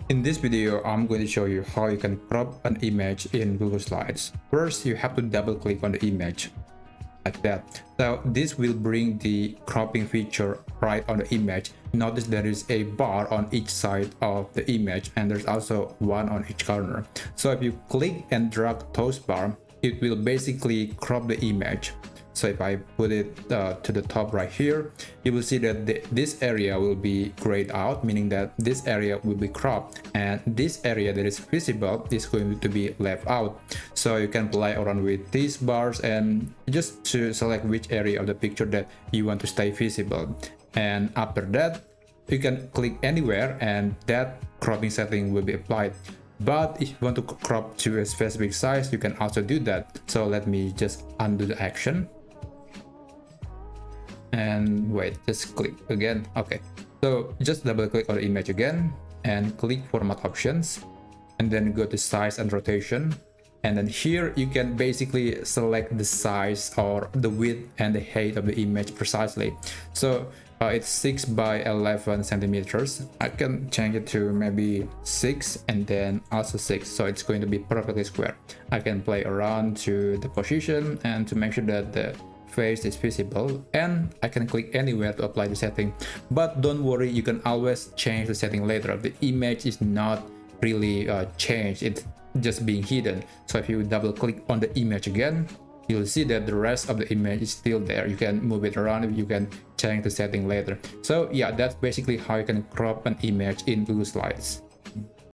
In this video, I'm going to show you how you can crop an image in Google Slides. First, you have to double click on the image like that. So this will bring the cropping feature right on the image. Notice there is a bar on each side of the image and there's also one on each corner. So if you click and drag those bar, it will basically crop the image. So if I put it to the top right here, you will see that this area will be grayed out, meaning that this area will be cropped and this area that is visible is going to be left out. So you can play around with these bars and just to select which area of the picture that you want to stay visible. And after that, you can click anywhere and that cropping setting will be applied. But if you want to crop to a specific size, you can also do that. So let me just undo the action. And wait, just click again. Okay, so just double click on the image again and click format options and then go to size and rotation, and then here you can basically select the size or the width and the height of the image precisely. So it's 6 by 11 centimeters. I can change it to maybe 6 and then also 6, so it's going to be perfectly square. I can play around to the position and to make sure that the face is visible, and I can click anywhere to apply the setting. But don't worry, you can always change the setting later. The image is not really changed, it's just being hidden. So if you double click on the image again, you'll see that the rest of the image is still there. You can move it around, you can change the setting later. So yeah, that's basically how you can crop an image in Google Slides.